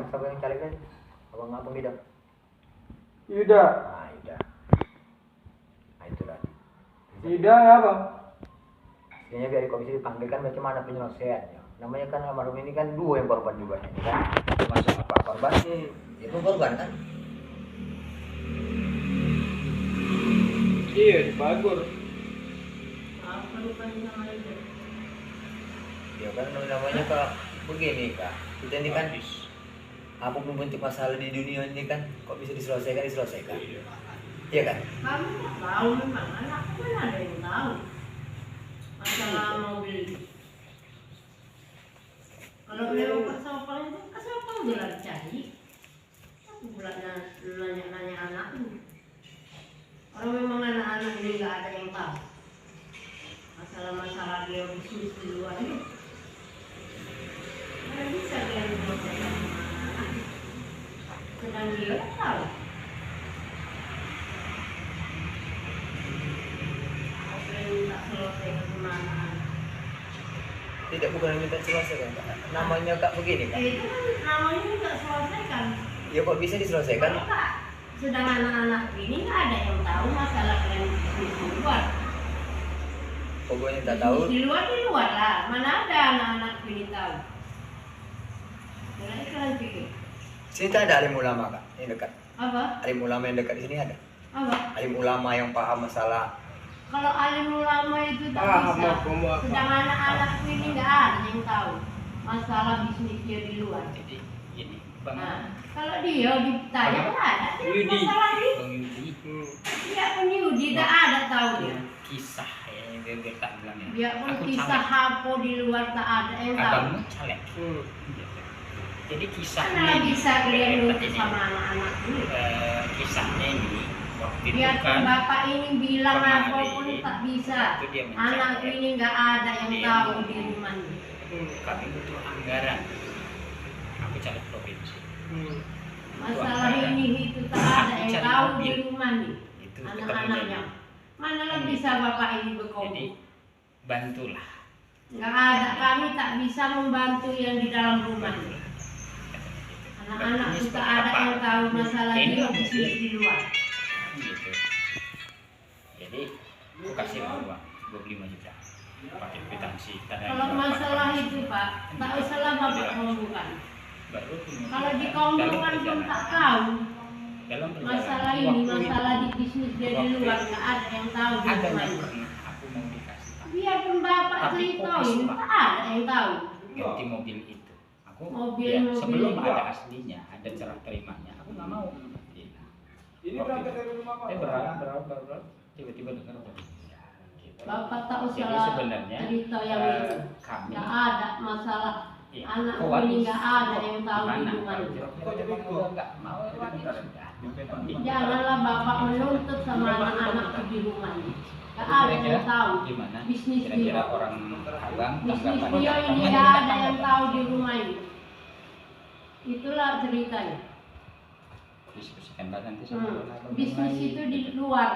siapa yang caleg tadi? Abang Ida. Yuda. Ah, Ida. Nah, itu tadi. Yuda apa? Kayaknya biar di komisi dipanggilkan bagaimana penyelesaiannya. Namanya kan almarhum ini kan dua yang korban juga ini kan. Termasuk apa korban sih? Itu korban kan? Iya, di Bagor. Apa rupanya sama itu? Ya kan namanya kak begini kak. Kita ini kan apapun bentuk masalah di dunia ini kan kok bisa diselesaikan. Iya kan? Kamu tak tahu memang anakku kan ada yang tahu masalah mobil itu. Kalau lewat kasopel itu kasopel bilang cari. Aku bilang nanya anakku. Kalau memang anak-anak ini nggak ada yang tahu masalah dia bisnis di luar ini, mana bisa dia menyelesaikan sama anak? Sedang dia tahu. Apa yang minta selesaikan sama anak-anak? Tidak bukan yang minta selesaikan kak. Namanya kak begini kak. Itu kan namanya minta selesaikan. Ya kok bisa diselesaikan? Kalau Kak, sedang anak-anak ini nggak ada yang tahu masalah kalian bisnis di luar. Pokoknya tak tahu. Di luar lah. Mana ada anak-anak ini tahu? Kalian kalian pikir Sini tak ada alim ulama kak yang dekat. apa? Alim ulama yang dekat di sini ada. Apa? Alim ulama yang paham masalah. Kalau alim ulama itu tak Paham bisa. aku mau apa. Sedang anak-anak ini nggak ada yang tahu masalah bisnis dia di luar. Jadi ini Bang Nah, kalau dia ditanya Bang nggak ada dia Yudi. masalah ini. Bang Yudi Dia pun Yudi tak ada tahu dia. kisah ya biar tak bilang ya. Dia pun Aku kisah caleg. hapo di luar tak ada yang tahu. Abangmu caleg. Gitu. Jadi kisahnya Mana bisa kalian ini, nurut sama anak-anak ini? kisahnya ini waktu itu Biarpun kan bapak ini bilang kemarin, apapun tak bisa. waktu dia Anak mencaleg, ini nggak ada yang dia tahu ngomong, di rumahnya. kami butuh anggaran. Aku caleg provinsi. Masalah ini itu tak ada yang Cari tahu mobil. di rumah nih. Itu Anak-anaknya. ketemunya. Mana lah bisa bapak ini Jadi berkumpul? bantulah. Nggak ada, kami tak bisa membantu yang di dalam rumah ini. Bantulah. Anak-anak Bantunya kita seperti ada apa? yang tahu masalah Ini dia mobil. bisnis di luar. Gitu. Jadi aku kasih uang 25 juta pakai kwitansi tanda Kalau masalah itu Pak, tak usahlah bapak kombukan. baru Kalau di kombukan pun tak tahu dalam perjalanan masalah ini, waktu masalah itu, di bisnis dia di luar nggak ada yang tahu di ada rumah yang ini. pernah aku mau dikasih tahu. Biarpun bapak Tapi ceritain, fokus, Pak. tak ada yang tahu. Ganti mobil itu aku Mobil, ya, mobil sebelum itu. ada aslinya ada cerah terimanya aku nggak mau. Iya. Ini Waktu berangkat itu. dari rumah Pak. berapa tiba-tiba dengar ya, gitu. Bapak tak Jadi usahlah sebenarnya cerita yang itu. kami Nggak ada masalah. iya, Anak kok ini habis? nggak ada yang tahu di Gimana? rumah ini. Kok jadi udah nggak mau lagi sudah. Janganlah bapak menuntut sama anak-anak di rumah ini. Nggak ada yang tahu. Gimana? Bisnis Kira-kira dia. orang abang Bisnis tanggapannya dia apa? ini Kan nggak kita ada yang tanggapan. tahu di rumah ini. Itulah ceritanya. Diskusikan lah nanti sama abang yang Bisnis lain, itu di gitu. luar.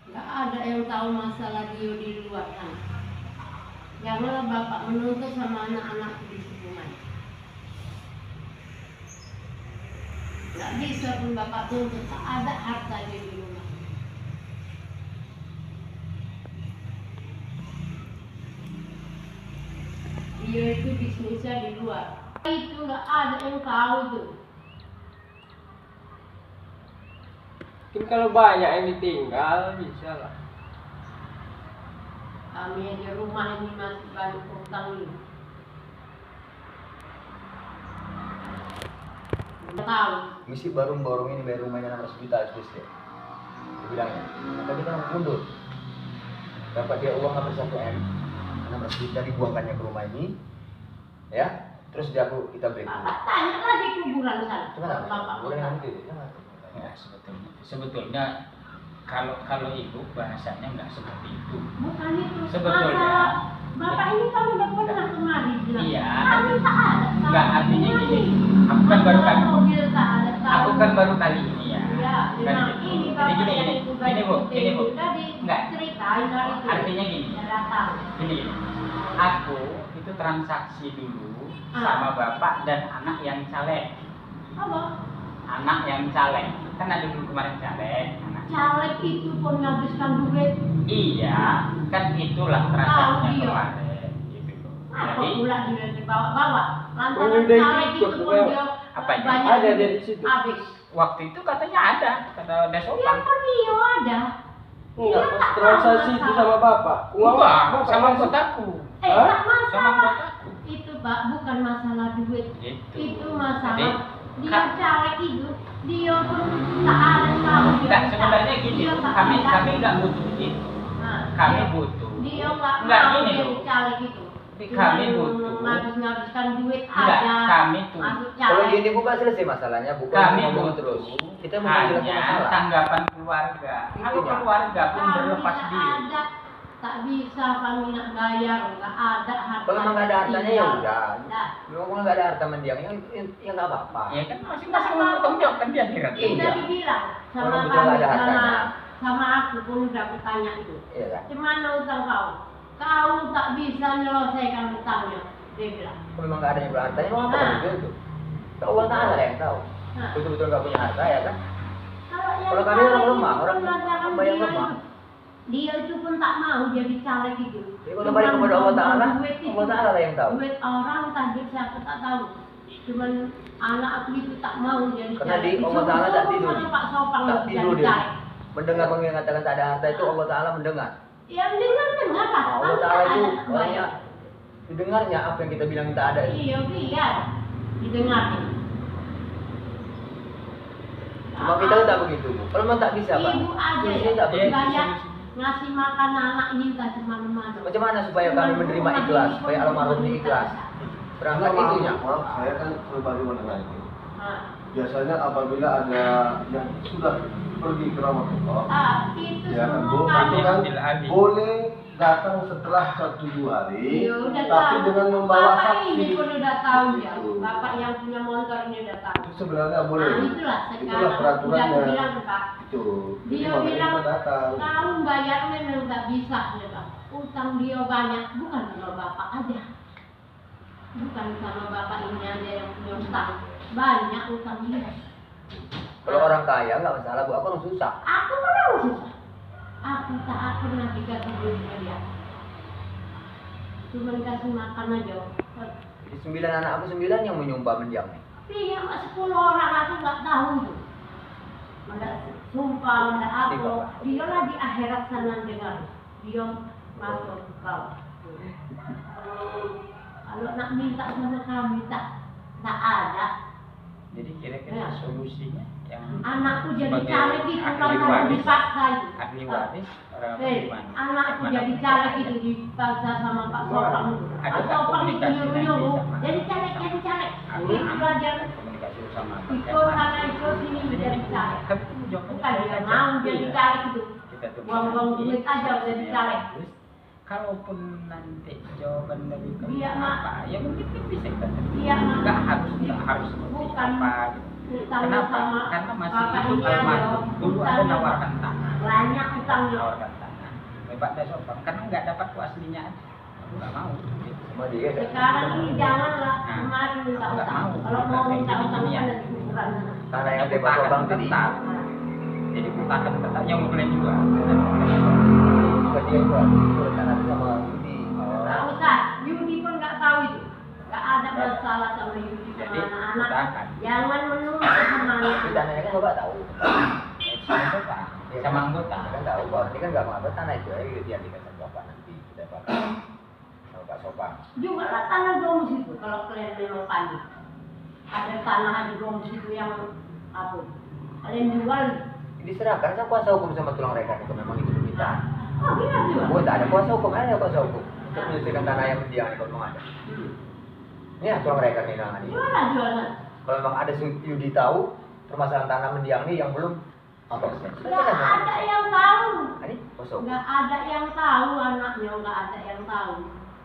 Nggak ada yang tahu masalah dia di luar sana. Janganlah bapak menuntut sama anak-anak di rumah. Nggak bisa pun bapak tuntut, tak ada harta dia di rumah. Dia itu bisnisnya di luar. Itu nggak ada yang tahu tuh. Mungkin kalau banyak yang ditinggal bisa lah. Kami di rumah ini masih banyak utang ini. Nggak tahu. Misi baru ini bayar rumahnya 600 juta terus ya. Dia bilangnya. Maka kita mundur. Dapat dia uang hampir 1 M. 600 juta dibuangkannya ke rumah ini. Ya. Terus dia kita break dulu. Bapak tanya lah di kuburan sana. Itu kan apa? Bapak Boleh utang. nanti itu. Ya, sebetulnya kalau ibu bahasanya nggak seperti itu. Bukan itu. Sebetulnya. Masalah bapak ini kan udah pernah kemari bilang. Iya. Kami tak ada. tahu Nggak, artinya rumah gini, ini. aku kan baru Masalah kali- mobil tak ada tahu. Aku kan baru kali ini ya. Iya, Kan memang gitu. ini Jadi bapak gini, yang gini, itu gini bu, gini bu. Tadi Nggak. ceritain dari itu. Artinya gini. Tidak tahu. Gini, aku itu itu transaksi dulu Ah. sama bapak dan anak yang caleg. Apa? Anak yang caleg. Kan ada dulu kemarin caleg. Anak. Caleg itu pun menghabiskan duit. Iya, kan itulah transaksinya iya. kemarin. Gitu. Apa Jadi pula dia dibawa-bawa? Lantaran Oh, udah caleg ikut, itu pun Bel. dia Apanya? banyak Ada duit. di situ. Habis. waktu itu katanya ada, kata Ya Desopan. kan dia ada. Enggak, Dia pas tak transaksi tahu itu sama bapak. Enggak, bapak sama kasih. kotaku. Hah? Tak Sama masalah. kotaku. Itu Pak, bukan masalah duit. Gitu. Itu masalah Jadi, dia caleg itu, dia pun tak ada tahu. dia enggak, tak- sebenarnya gini, dia tak kami ada. enggak butuh itu. Nah, Kami dia- butuh. Dia nggak Enggak, mau gini jadi loh. caleg itu. Tapi Cuma kami butuh. ngabiskan duit Enggak, aja. kami tuh. Masuk Kalau caleg. gini bukan selesai masalahnya, bukan Kami ngomong butuh terus. Kita mau menjelaskan hanya masalah. tanggapan keluarga. Kalau Intinya. keluarga pun Kami berlepas tak diri. ada, tak bisa kami nak bayar, nggak ada harta. Kalau memang nggak ada hartanya ya udah. Nah, Kalau nggak ada harta mendiang, ya nggak apa-apa. Ya kan masing-masing bertanggung jawab kan di akhirat. Iya. kita dibilang sama Kalau kita kami, nggak ada sama hartanya. sama aku pun udah aku tanya itu. Iya kan? Gimana utang kau? Kau tak bisa menyelesaikan utangnya, dia bilang. Kalau memang nggak ada yang berhartanya, mau apa Nah. kamu jual itu? Kalau Allah Taala yang tahu. Nah, Betul-betul nggak punya harta ya kan? yang Kalau kami caleg orang itu lemah, orang pelajaran hamba yang dia lemah. itu. Dia itu pun tak mau jadi caleg itu. Jadi kalau balik kepada Allah Taala, Duit itu. Allah Taala lah yang tahu. Duit orang tadi siapa tak tahu. Cuman anak aku itu tak mau jadi Karena di caleg. Allah Taala tak Disuruh-suruh tidur. sama Pak Sopang Tak jadi tidur dia. caleg. Mendengar orang yang mengatakan tak ada harta itu Allah Taala mendengar. Yang dengar lah. Allah Kami Taala tak itu ada bayar. banyak didengarnya apa yang kita bilang tak ada itu. Iya, iya. Didengarnya. Cuma kita kan tak begitu, Bu. Kalau memang tak bisa, Pak. Ibu aja Solusinya ya, tak begitu. bayar ngasih makan anak ini tak kemana-mana. Macam mana supaya kami menerima ikhlas, supaya almarhum ini ikhlas? Berangkat Maaf, itunya. maaf, saya kan pribadi mendengar itu. Nah, Biasanya apabila ada yang sudah pergi ke Ramadhan, itu ya kan, semua Bu, kami. itu kan Ambil alih. boleh datang setelah 1-2 hari, Ya udah tapi tahu. dengan membawa Bapak saksi. ini pun udah tahu ya. Gitu. Bapak yang punya motor ini udah tahu. Itu sebenarnya boleh. Nah, Bu. itulah Itulah sekarang udah peraturannya. bilang Pak. Itu. Jadi Dia makanya bilang, kita datang. kau bayar memang tak bisa dia Pak. Utang dia banyak, bukan sama Bapak aja. Bukan sama Bapak ini aja yang punya utang. Banyak utang dia. Kalau orang kaya nggak masalah, Bu. Aku orang susah. Aku pernah susah. Aku tak pernah dikasih duit sama dia. Cuma dikasih makan aja. Di 9 anak aku 9 yang menyumpah mendiang nih. Iya, 10 orang aku nggak tahu itu. Ada sumpah, ada apa. Dia lah di akhirat sana dengar. Dia masuk kau. Kalau nak minta sama kami tak ada. Jadi kira-kira Ya. solusinya yang Anakku jadi sebagai caleg itu ahli karena waris, dipaksa itu. ahli waris orang gimana? Anakku Mana jadi punya caleg ayah? itu dipaksa sama Pak Sopang. Ada Pak tak Sopang itu komunikasi nanti nyuruh-nyuruh. sama- Jadi caleg, jadi caleg. Aku Itu belajar komunikasi sama ikut sana ikut sini menjadi caleg. Tapi jawabannya Bukan dia aja. mau jadi Iya. caleg itu. Kita tunggu Buang-buang nanti, duit aja udah jadi hasilnya caleg. bagus. Kalaupun nanti jawaban dari kamu Iya, Mak. apa, ya mungkin kan bisa kita terima. Iya, Mak. Nggak harus seperti Bukan apa gitu. utangnya Kenapa? sama Karena masih Bapak hidup ini aja. almarhum. Dulu ada Utangnya nawarkan tanah. banyak utangnya. Nawarkan tanah. Bapak Dasopang karena nggak dapat ku aslinya aja. Aku nggak mau. Gitu. Sama dia kan. Sekarang ini janganlah Nah, kemarin minta aku nggak utang. mau. Kalau mau minta Kayak utang gini kan ya. ada ukuran. Karena yang Aku tembak tahan lubang tadi. tetap. Jadi ku tahan tetap yang boleh juga. Bukan dia juga. Itu rencana itu sama Yudi. Nggak usah, Yudi pun nggak tahu itu. Nggak ada masalah sama Yudi sama Jadi, anak-anak. udahan. Jangan menuntut sama anak. Kita nanya kan Bapak tahu. Sama Bapak, sama anggota. Kita kan tahu Pak. Ini kan nggak mengapa tanah itu ya. Itu yang dikasih Bapak nanti. Kita bakal sama Pak Sopang. Juga lah tanah gomus itu kalau kalian memang panik. Ada tanah di gomus itu yang apa? Kalian jual. Diserahkan sama kuasa hukum sama tulang rekan itu memang itu permintaan. Oh, iya jual. Oh, tak ada kuasa hukum, ada kuasa hukum untuk menyelesaikan tanah yang mendiang kalau memang ada. Ini ya tulang rekan ini nangan ini. Jual lah jualan. Kalau memang ada Yudi tahu permasalahan tanah mendiang ini yang belum apa sih? Nggak ada yang tahu. Ini kuasa hukum. Nggak ada yang tahu anaknya, nggak ada yang tahu.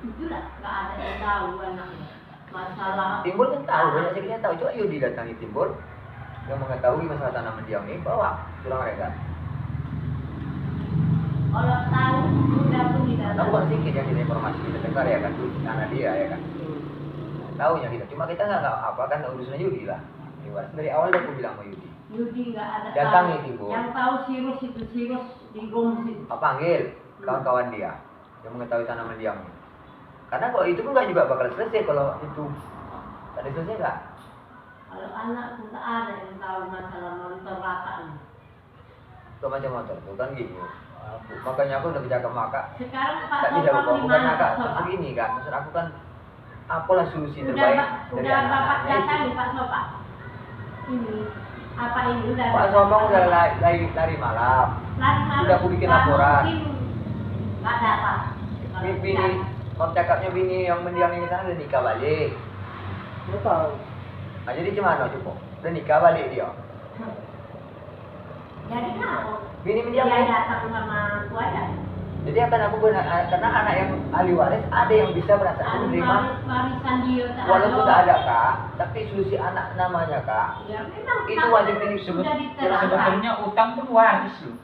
Itulah nggak ada yang tahu anaknya. Masalah. Timbul kan tahu, banyak sekali yang tahu. Coba Yudi datangi Timbul yang mengetahui masalah tanah mendiang ini, bawa tulang rekan. Kalau tahu udah pun di Karena dalam. bukan sedikit yang kita informasi kita dengar ya kan, anak dia ya kan. Tahunya kita, cuma kita nggak apa kan urusan Yudi lah. Dari awal aku bilang sama Yudi. Yudi nggak ada Datangi tahu. Ibu. Yang tahu Sirus itu Sirus di Goms itu. Apa panggil kawan-kawan dia yang mengetahui tanaman diamnya. Karena kalau itu pun nggak juga bakal selesai kalau itu tadi selesai nggak. Kalau anak pun tak ada yang tahu masalah motor lakaan. Itu macam motor tuh kan gitu. Makanya aku udah berjaga maka. Sekarang Pak Tak bisa Sopang bukan di bukan mana agak Pak Sopang? begini kan. Maksud aku kan apalah solusi Udah terbaik Bapak anak-anaknya itu. datangi Pak Sopang. Ini apa ini udah? Pak Sopang udah lari malam. Lari malam. Udah aku bikin Nggak laporan. mungkin. Nggak dapat. Kalau Bini, tidak. kalau cakapnya bini yang mendiang ini sana udah nikah balik. Dia tahu. Nah, jadi gimana cukup? Udah nikah balik dia. Jadi kenapa? Bini Dia mendiang. datang sama keluarga. Jadi akan aku karena anak yang ahli waris ada yang bisa merasakan menerima Warisan dia tak walaupun tak ada kak, tapi solusi anak namanya kak. Ya memang Itu wajib di- sudah diterangkan. Sebetulnya utang pun waris loh.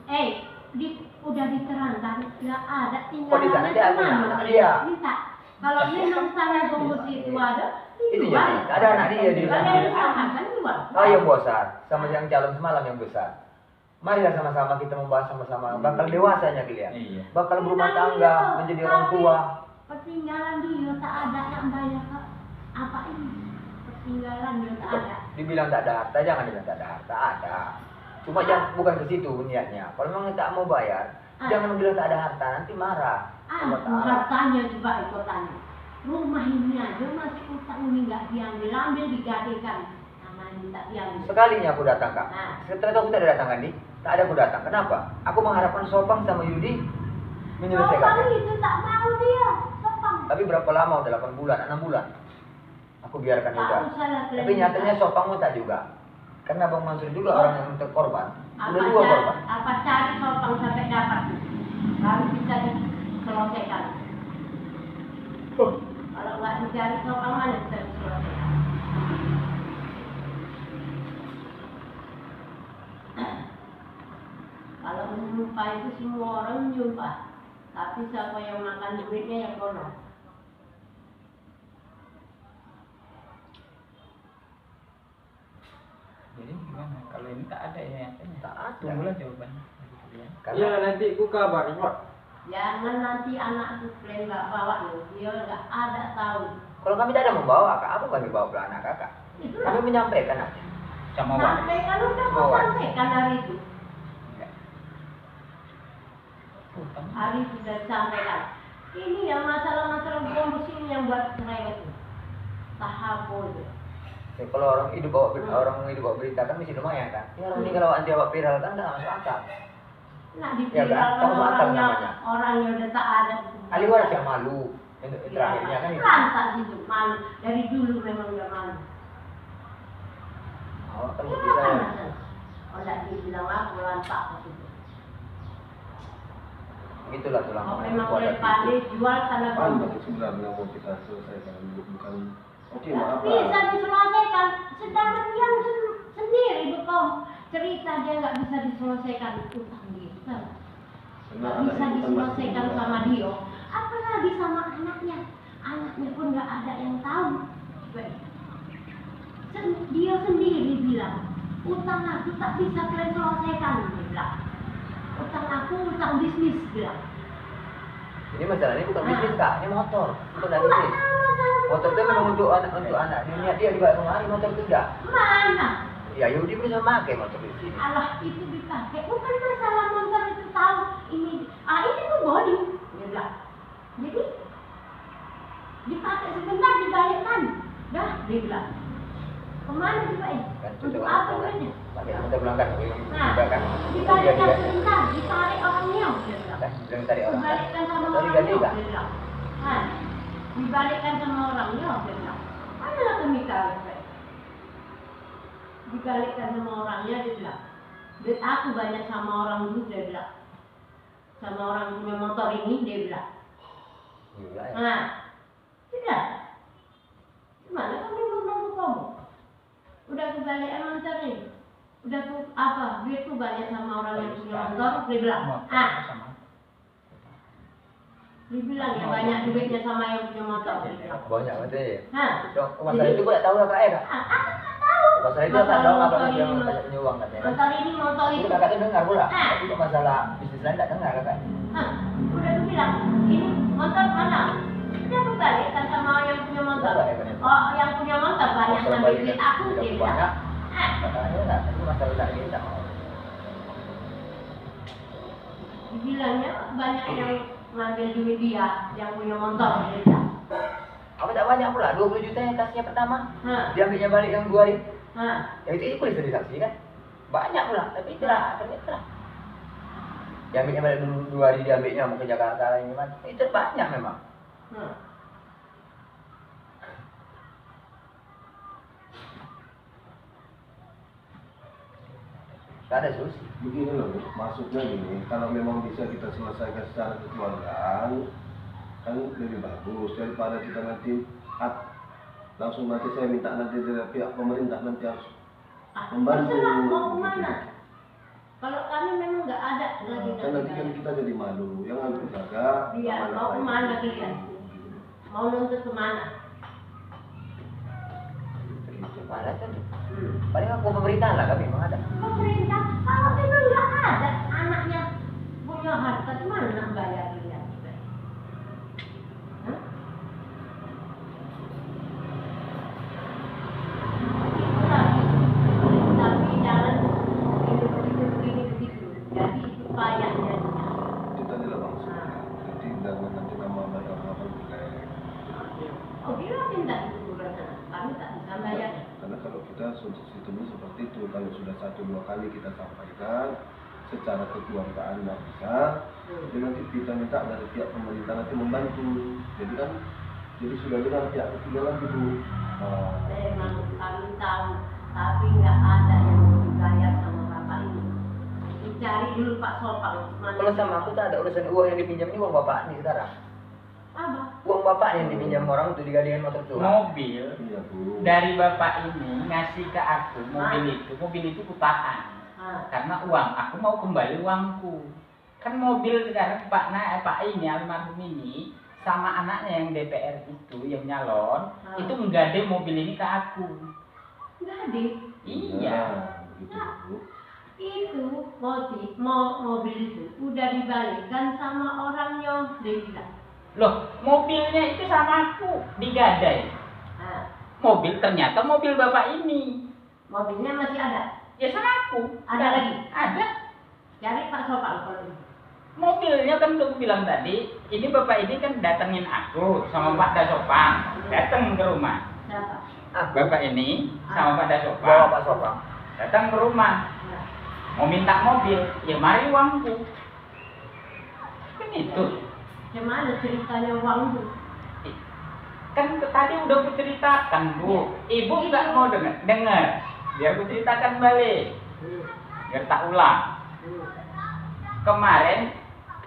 Udah diterangkan, nggak ada tinggal. Oh, di sana dia punya anak dia. Minta. Kalau memang sana Gombos itu ada, Itu dijual. jadi ada anak dia di Kalau sana. yang disamakan jual. Oh yang besar sama yang calon semalam yang besar. Marilah sama-sama kita membahas sama-sama. Bakal dewasanya kalian. Iya. Bakal berumah tangga, menjadi orang tua. Ketinggalan dia tak ada yang bayar Kak. Apa ini? Ketinggalan dia tak ada. Dibilang tak ada harta, jangan bilang tak ada harta, ada. Cuma jangan bukan ke situ niatnya. Kalau memang tak mau bayar, jangan bilang tak ada harta, nanti marah. Allah Ta'ala. Hartanya juga ikutannya. Rumah ini aja masih utang ini nggak diambil, ambil digadekan. Namanya tak diambil. Sekalinya aku datang kak. Nah. Setelah itu aku tak ada datang kan, Di? Tak ada aku datang. Kenapa? Aku mengharapkan Sopang sama Yudi Sopang menyelesaikannya. itu tak mau dia, Sopang. Tapi berapa lama? Udah 8 bulan, 6 bulan. Aku biarkan Tak juga. usah lah Tapi kalian nyatanya minta. Sopang pun tak juga. Karena Bang Mansur juga orang yang terkorban. Apa Udah 2 korban. apa cari Sopang sampai dapat baru bisa diselesaikan. Kalau nggak dicari Sopang mana bisa diselesaikan? Kalau menyumpah itu semua orang menyumpah, tapi siapa yang makan duitnya yang kono. Jadi gimana? Kalau ini tak ada ya nyatanya. Tak ada. Tunggulah jawabannya dari kalian. Karena Iya nanti ku kabar Pak. Jangan nanti anakku klaim nggak bawa loh, dia nggak ada tahu. kalau kami tak ada membawa kak, apa kami bawa ke anak kakak? Itulah. Kami menyampaikan aja. Sama waris. Sampaikan udah Semua kau waris. sampaikan hari itu. Enggak. Utang. Hari sudah disampaikan. Ini yang masalah-masalah bonus ini yang buat cerewet tuh. Tahap itu. Ya, kalau orang hidup bawa berita kan mesti lumayan kan. Ya orang ini kalau anti awak viral kan nggak masuk akal. Nah Ya, kan? diviralkan Kamu akal orangnya, namanya. orangnya udah tak ada. Ahli waris yang malu. Untuk terakhirnya kan itu. Lantas itu malu. Dari dulu memang udah malu. Awak kan Ya, bisa. kan? Oh, nggak dibilang aku lantak itu. Gitulah tulang. Kalau yang memang kuat oleh hati. pandai jual tanah Apa bonus. itu sebenarnya mau kita selesaikan, bukan oke Ya, maaf bisa diselesaikan. Sedangkan yang sendiri bukan cerita dia nggak bisa diselesaikan utang dia. Nggak bisa diselesaikan sama dia. Apalagi sama anaknya. Anaknya pun nggak ada yang tahu. Dia sendiri bilang, utang aku tak bisa kalian selesaikan. Dia bilang, utang aku utang bisnis bilang. Ini masalahnya bukan Nah. bisnis kak, ini motor, bukan dari Nggak bisnis. tahu masalah Motor itu memang untuk anak. Niat dia dibawa kemari, motor itu enggak. mana? Ya Yudi bisa pakai motor di sini. Allah itu dipakai bukan masalah motor itu tahu ini ini tuh body dia bilang. Jadi dipakai sebentar dibalikkan dah dia bilang kemana coba Kan untuk coba apa kan. duitnya Pakai motor berangkat, nah juga kan. dibalikkan Diganti. sebentar ditarik orangnya dia bilang Kan, bilang tadi orang. dibalikkan sama Motor orangnya diganti dia kan? bilang nah dibalikkan sama orangnya dia bilang mana lah kemikal dibalikkan sama orangnya dia bilang duit aku banyak sama orang dulu dia bilang sama orang punya motor ini dia bilang Gila ya. nah tidak gimana kamu ngomong ke kamu udah kebalik motor ini udah ku apa duitku banyak sama orang yang punya motor dia bilang Motor ah sama. Dibilang ya banyak duitnya sama yang punya motor. Banyak berarti ya. Hah? So, masalah itu gue tak tahu kakak ya kak. Aku nggak tahu. Masalah itu tak tahu apa dia banyak nyuang katanya. Motor ini motor Itu itu. kakak tuh dengar pula. Tapi kok masalah bisnis lain tak dengar kakak. Hah? Udah aku bilang ini motor mana? Dia aku balikkan sama yang punya motor. Oh yang punya motor banyak ngambil duit aku dia bilang. Banyak. Hah? Kakaknya enggak, itu masalah tak dia tak mau. Dibilangnya banyak yang ngambil duit dia yang punya motor dia bilang. Apa tak banyak pula? 20 juta yang kasihnya pertama. Hah? Dia ambilnya balik yang 2 hari. Hah? Ya itu boleh jadi saksi kan? Banyak pula, tapi itulah, ternyata. Dia ambilnya balik dulu 2 hari dia ambilnya mau ke Jakarta ini kan. Itu banyak memang. Hah? Gak ada solusi. Begini loh, maksudnya gini, kalau memang bisa kita selesaikan secara kekeluargaan, kan lebih bagus daripada kita nanti langsung nanti saya minta nanti dari pihak pemerintah nanti harus membantu. Terserah mau kemana? Kalau kami memang nggak ada lagi Kan nanti kan kita jadi malu, yang harus jaga. Iya, mau kemana kalian? Mau nuntut kemana? Ada kan? Paling aku pemerintahan lah kami memang ada. Pemerintah, kalau memang nggak ada anaknya punya harta, mana bayar dia? Hah? Tapi jangan ini begitu. Jadi itu payahnya. Itu tadi lah maksudnya. Jadi jangan nanti nama apa jelek. Oh, dia minta ukuran kami tak bisa bayar. Karena kalau kita sistemnya seperti itu, kalau sudah 1-2 kali kita sampaikan secara kekeluargaan nggak bisa, jadi nanti kita minta dari pihak pemerintah nanti membantu. Jadi kan, jadi sudah dengar pihak ketiga lagi Bu. Memang kami tahu, tapi nggak ada yang dibayar sama bapak ini. Dicari dulu Pak Sopang. Kalau sama aku tak ada urusan uang yang dipinjam ini uang bapak nih sekarang. Apa? Uang bapak yang dipinjam orang untuk digadein motor tua. Mobil Iya Bu. dari bapak ini ngasih ke aku mobil itu kutaan. Karena uang aku mau kembali uangku. Kan mobil sekarang Pak ini almarhum ini sama anaknya yang DPR itu yang nyalon itu menggade mobil ini ke aku. Gade. Iya. Gitu Bu. Itu mobil itu udah dibalikkan sama orangnya, dia bilang. Loh, mobilnya itu sama aku digadai. Mobil ternyata mobil bapak ini. Mobilnya masih ada. Ya sama aku. Ada lagi? Ada. Cari Pak Sopang kalau itu. Mobilnya kan udah bilang tadi, ini bapak ini kan datengin aku sama Pak Dasopang, datang ke rumah. Siapa? Bapak ini sama Pak Dasopang, Bawa Pak Sopang. datang ke rumah, Ya. mau minta mobil, ya mari uangku. Kan itu. Gimana ceritanya uang itu? Kan tadi udah aku ceritakan Bu, ibu nggak mau dengar, biar aku ceritakan balik, biar tak ulang. Kemarin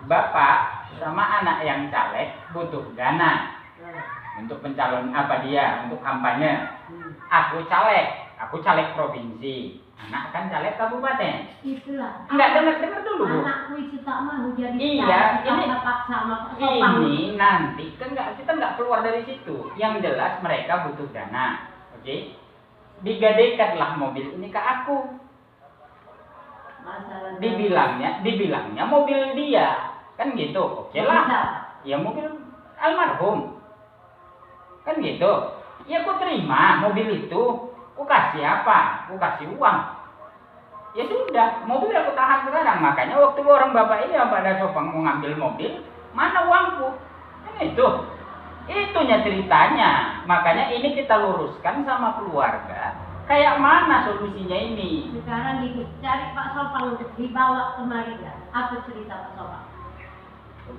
bapak sama anak yang caleg butuh dana untuk pencalon untuk kampanye. Aku caleg provinsi, anak kan caleg kabupaten. Itulah. Enggak dengar dulu Bu. Anakku itu tak mau jadi Iya, ini paksa sama Pak Sopang. ini nanti kan kita nggak keluar dari situ. Yang jelas mereka butuh dana, oke? Digadekanlah mobil ini ke aku. Masalah Dibilangnya mobil dia, kan gitu, oke lah. Ya mobil almarhum, kan gitu. Ya aku terima mobil itu, aku kasih apa? Aku kasih uang. Ya sudah, mobil aku tahan sekarang. Makanya waktu orang bapak ini Pak Dasopang mau ngambil mobil, mana uangku? Kan itunya ceritanya. Makanya ini kita luruskan sama keluarga. Kayak mana solusinya ini? Sekarang gini, cari Pak Sopang dibawa kemari ya. Apa cerita Pak Sopang?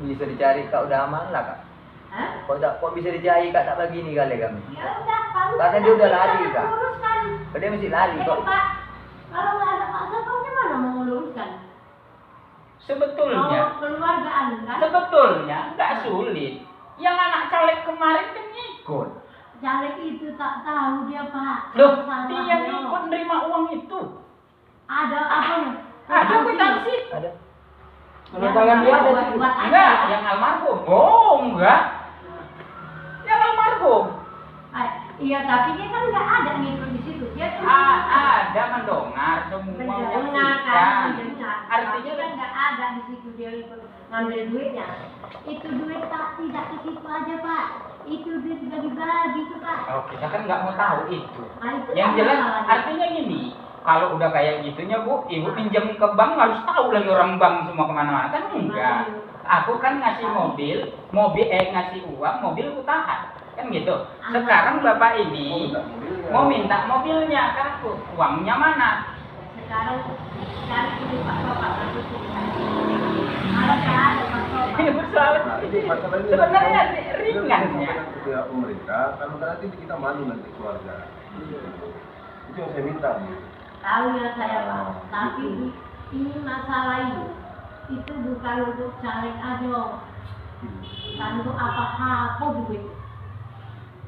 Bisa dicari kak, udah aman lah kak. Hah? Kok bisa dicari kak, tak begini kali kami. Ya udah, kamu Karena dia udah lari, Kak. luruskan. Dia mesti lari Jadi kok. Pak, kalau nggak ada Pak Sopang gimana mau meluruskan? Sebetulnya, Mau keluargaan kan? sebetulnya nggak sulit. Yang anak caleg kemarin kan ngikut. Caleg itu tak tahu dia Pak. Loh, Salahnya. dia ngikut nerima uang itu. Ada apa ya? Ada kwitansi. Ada. Kalau tangan dia ada sih. buat Enggak, yang almarhum. Oh, enggak. Yang almarhum. Iya, tapi dia kan nggak ada ngikut di situ. Dia cuma Ada mendengar semua mendengar kan, menyaksikan. mendengar. Artinya Tapi kan nggak ada di situ dia ikut ngambil duitnya. Itu duit Pak tidak ke situ aja Pak. Itu duit bagi-bagi itu Pak. Oh, kita kan nggak mau tahu itu. Nah, itu Yang kan jelas masalahnya. artinya gini, kalau udah kayak gitunya Bu, Ibu pinjam ke bank harus tahu lagi orang bank semua kemana-mana kan enggak. Aku kan ngasih ngasih uang, mobil aku tahan. Kan gitu. Sekarang Bapak ini mau minta mobilnya kan aku, uangnya mana? Sekarang cari dulu Pak Bapak nanti kalau nggak ada Pak Bapak. Ini persoalan Nah, ini masalahnya sebenarnya kita ringannya. sampaikan ke pihak pemerintah, kalau nanti kita malu nanti keluarga. Itu yang saya minta. Tahu ya saya Pak, tapi ini masalah ini itu bukan untuk caleg aja, bukan untuk apa-apa duit,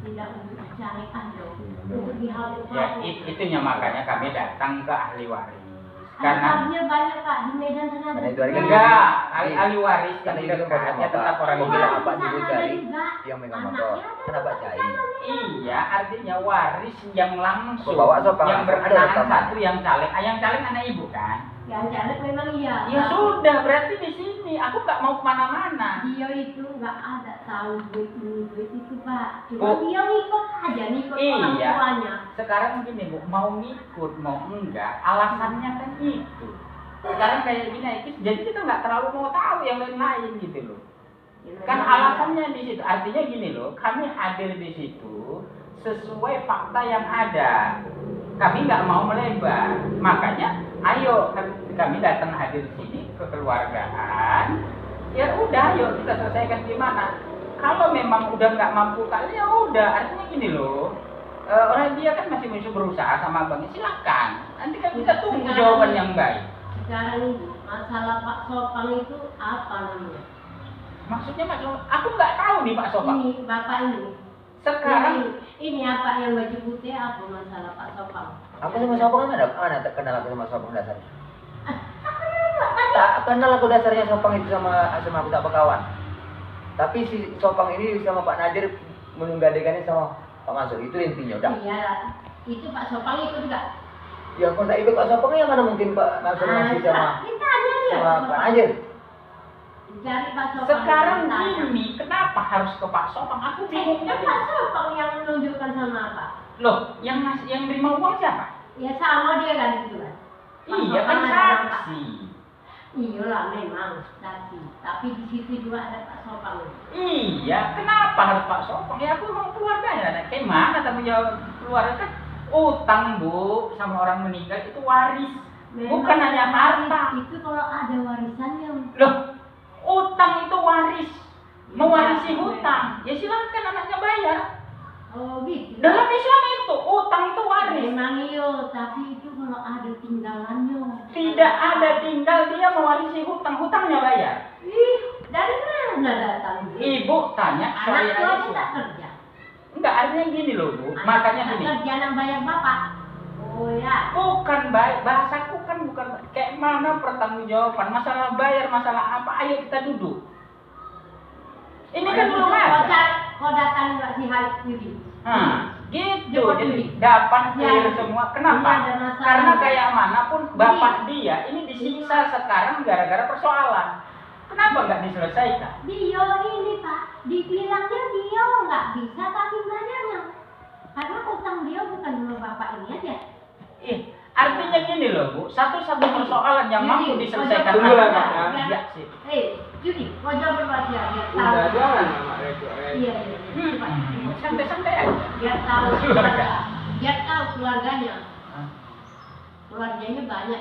tidak untuk caleg aja, untuk di hal Ya, itunya makanya kami datang ke ahli waris. Karena Karena banyak Pak di Medan sana. Karena itu hari kan enggak, ahli waris yang Karena itu dekat kan ya tetap orang mobil Indonesia. apa dulu cari yang megang motor. Kenapa cari? Iya, artinya waris yang langsung, Bawa sopang, yang ada beranak rekaman. satu yang caleg. Yang caleg anak ibu kan? Yang caleg memang iya. Ya sudah, berarti di sini. Aku nggak mau kemana-mana. Dia itu nggak ada tahu duit ini duit itu Pak. Cuma Bu. dia ngikut aja ngikut orang Iya. tuanya. Sekarang gini Bu, mau ngikut mau enggak, alasannya kan itu. Sekarang kayak gini, jadi kita nggak terlalu mau tahu yang lain-lain gitu loh. Kan alasannya di situ, artinya gini loh, kami hadir di situ sesuai fakta yang ada. Kami nggak mau melebar, makanya ayo kami datang hadir di sini kekeluargaan. Ya udah, ayo kita selesaikan gimana. Kalau memang udah nggak mampu kali ya udah, artinya gini loh. Orang dia kan masih berusaha sama abangnya, silakan. Nanti kan kita tunggu jawaban yang baik. Sekarang ini masalah Pak Sopang itu apa namanya? Maksudnya Pak Sopang, aku nggak tahu nih Pak Sopang. Ini Bapak ini. Sekarang Ini apa yang baju putih apa masalah Pak Sopang? Aku sama Sopang kan ada mana kenal aku sama Sopang dasarnya. Apa ya Pak? Tak kenal aku dasarnya Sopang itu sama aku tak berkawan. Tapi si Sopang ini sama Pak Nadir menggadekannya sama Pak Mansur. Itu intinya udah. Iya, itu Pak Sopang itu juga. Ya kalau tak ikut Pak Sopang ya mana mungkin Pak Mansur masih sama kita aja ya. Pak Nadir. Cari Pak Sopang. sekarang tanya. gini, kenapa harus ke Pak Sopang? Aku bingungnya. Itu Pak Sopang yang menunjukkan sama apa? Loh, yang nerima uang siapa? Ya sama dia kan itu kan. Pak Iya kan Sopang ada orang, Pak. saksi. Iyalah memang saksi. Tapi di situ juga ada Pak Sopang. Iya, kenapa harus Pak Sopang? Ya aku mau keluarganya. Kayak mana tanggung jawab keluarga kan? Utang Bu sama orang meninggal itu waris. Bukan hanya harta. Itu kalau ada warisannya. Loh, utang itu waris. Mewarisi hutang. Ya silakan anaknya bayar. Oh gitu. Dalam Islam itu utang itu waris. Memang iyo, tapi itu kalau ada tinggalannya. Tidak ada tinggal dia mewarisi hutang. Hutangnya bayar. Ih, dari mana datang? Ibu tanya Anak saya tuanya tak kerja. Enggak, artinya gini loh Bu. Makanya Anak gini. kerja yang bayar bapak. Oh ya. Bukan baik, bahasaku kan bukan kayak mana pertanggungjawaban, masalah bayar, masalah apa, ayo kita duduk. Ini kan belum ada. Kau datang nggak si Haid Yudi? Gitu, Dapat jadi duit. dapat Ya. clear semua. Kenapa? Ini ada masalah. Karena kayak manapun bapak dia ini disiksa sekarang gara-gara persoalan. Kenapa nggak diselesaikan? Dia ini Pak, dibilangnya dia nggak bisa tapi bayarnya. Karena utang dia bukan sama bapak ini aja. Artinya gini loh Bu, satu-satu persoalan yang mampu diselesaikan Tunggu lah, anak. Pak, ya. Ya, sih. Judi, kau jawab berbuat ya, biar tahu. Udah jangan sama rekor. Iya, iya. Cepat. Santai-santai aja. Biar tahu keluarga, biar tahu keluarganya. Keluarganya banyak.